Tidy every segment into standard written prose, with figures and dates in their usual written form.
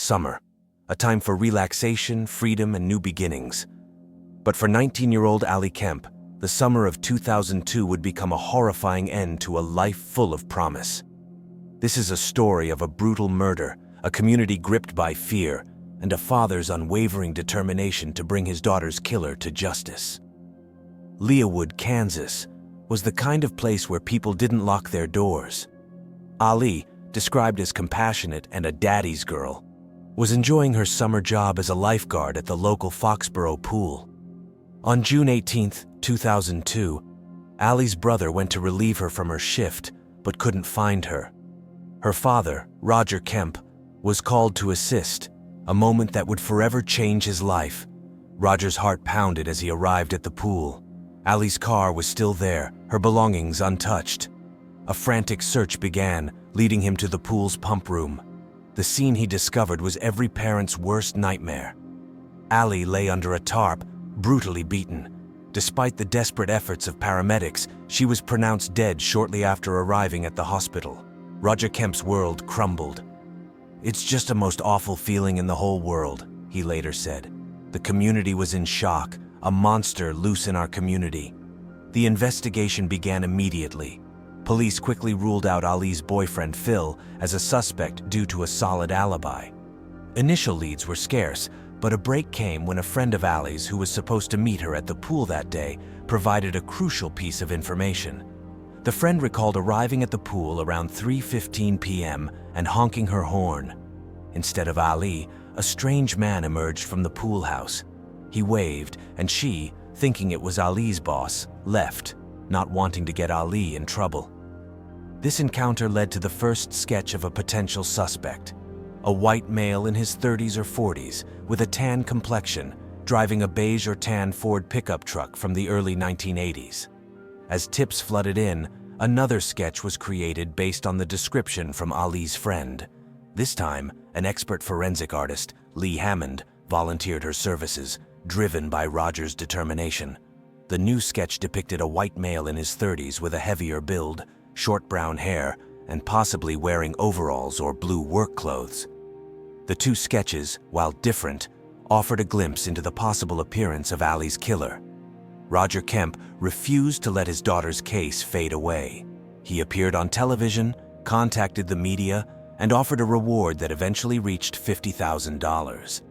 summer, a time for relaxation, freedom, and new beginnings. But for 19-year-old Ali Kemp, the summer of 2002 would become a horrifying end to a life full of promise. This is a story of a brutal murder, a community gripped by fear, and a father's unwavering determination to bring his daughter's killer to justice. Leawood, Kansas, was the kind of place where people didn't lock their doors. Ali, described as compassionate and a daddy's girl, was enjoying her summer job as a lifeguard at the local Foxboro pool. On June 18, 2002, Ali's brother went to relieve her from her shift but couldn't find her. Her father, Roger Kemp, was called to assist, a moment that would forever change his life. Roger's heart pounded as he arrived at the pool. Ali's car was still there, her belongings untouched. A frantic search began, leading him to the pool's pump room. The scene he discovered was every parent's worst nightmare. Ali lay under a tarp, brutally beaten. Despite the desperate efforts of paramedics, she was pronounced dead shortly after arriving at the hospital. Roger Kemp's world crumbled. "It's just a most awful feeling in the whole world," he later said. "The community was in shock, a monster loose in our community." The investigation began immediately. Police quickly ruled out Ali's boyfriend Phil as a suspect due to a solid alibi. Initial leads were scarce, but a break came when a friend of Ali's who was supposed to meet her at the pool that day provided a crucial piece of information. The friend recalled arriving at the pool around 3:15 p.m. and honking her horn. Instead of Ali, a strange man emerged from the pool house. He waved, and she, thinking it was Ali's boss, left, not wanting to get Ali in trouble. This encounter led to the first sketch of a potential suspect. A white male in his 30s or 40s, with a tan complexion, driving a beige or tan Ford pickup truck from the early 1980s. As tips flooded in, another sketch was created based on the description from Ali's friend. This time, an expert forensic artist, Lee Hammond, volunteered her services, driven by Roger's determination. The new sketch depicted a white male in his 30s with a heavier build, short brown hair, and possibly wearing overalls or blue work clothes. The two sketches, while different, offered a glimpse into the possible appearance of Ali's killer. Roger Kemp refused to let his daughter's case fade away. He appeared on television, contacted the media, and offered a reward that eventually reached $50,000.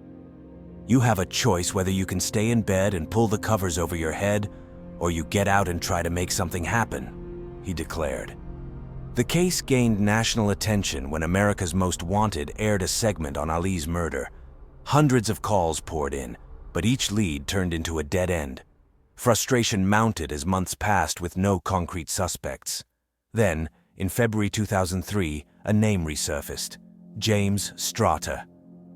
"You have a choice whether you can stay in bed and pull the covers over your head, or you get out and try to make something happen," he declared. The case gained national attention when America's Most Wanted aired a segment on Ali's murder. Hundreds of calls poured in, but each lead turned into a dead end. Frustration mounted as months passed with no concrete suspects. Then, in February 2003, a name resurfaced: James Strata.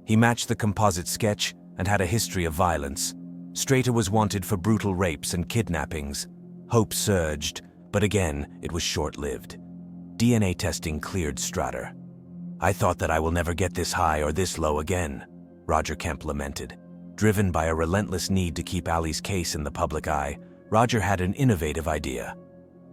He matched the composite sketch and had a history of violence. Strata was wanted for brutal rapes and kidnappings. Hope surged, but again, it was short-lived. DNA testing cleared Strata. "I thought that I will never get this high or this low again," Roger Kemp lamented. Driven by a relentless need to keep Ali's case in the public eye, Roger had an innovative idea.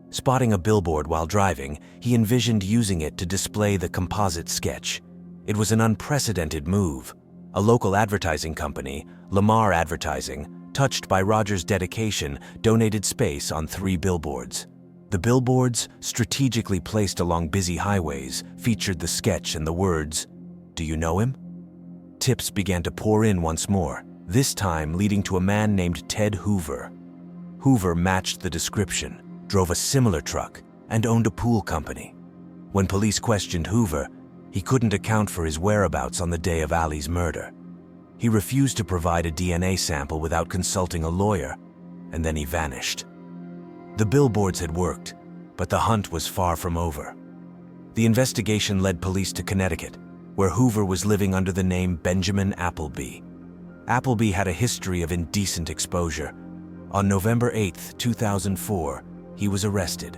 Spotting a billboard while driving, he envisioned using it to display the composite sketch. It was an unprecedented move. A local advertising company, ller Advertising, touched by Roger's dedication, donated space on 3 billboards. The billboards, strategically placed along busy highways, featured the sketch and the words, "Do you know him?" Tips began to pour in once more, this time leading to a man named Ted Hoover. Hoover matched the description, drove a similar truck, and owned a pool company. When police questioned Hoover, he couldn't account for his whereabouts on the day of Ali's murder. He refused to provide a DNA sample without consulting a lawyer, and then he vanished. The billboards had worked, but the hunt was far from over. The investigation led police to Connecticut, where Hoover was living under the name Benjamin Applebee. Applebee had a history of indecent exposure. On November 8, 2004, he was arrested.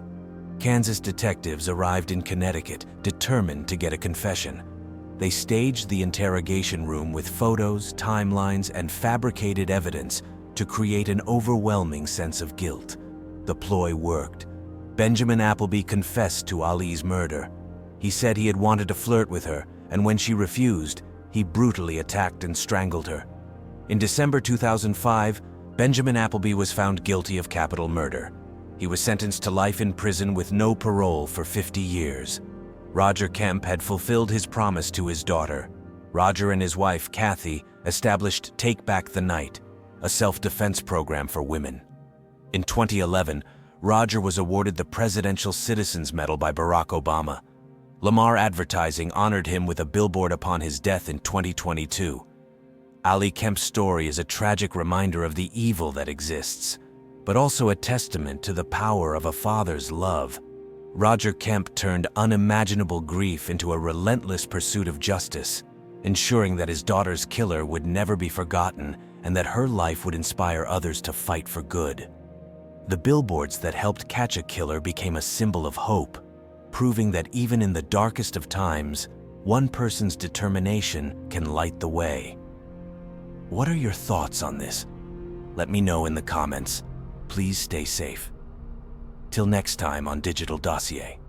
Kansas detectives arrived in Connecticut, determined to get a confession. They staged the interrogation room with photos, timelines, and fabricated evidence to create an overwhelming sense of guilt. The ploy worked. Benjamin Applebee confessed to Ali's murder. He said he had wanted to flirt with her, and when she refused, he brutally attacked and strangled her. In December 2005, Benjamin Applebee was found guilty of capital murder. He was sentenced to life in prison with no parole for 50 years. Roger Kemp had fulfilled his promise to his daughter. Roger and his wife, Kathy, established Take Back the Night, a self-defense program for women. In 2011, Roger was awarded the Presidential Citizens Medal by Barack Obama. Lamar Advertising honored him with a billboard upon his death in 2022. Ali Kemp's story is a tragic reminder of the evil that exists, but also a testament to the power of a father's love. Roger Kemp turned unimaginable grief into a relentless pursuit of justice, ensuring that his daughter's killer would never be forgotten and that her life would inspire others to fight for good. The billboards that helped catch a killer became a symbol of hope, proving that even in the darkest of times, one person's determination can light the way. What are your thoughts on this? Let me know in the comments. Please stay safe. Till next time on Digital Dossier.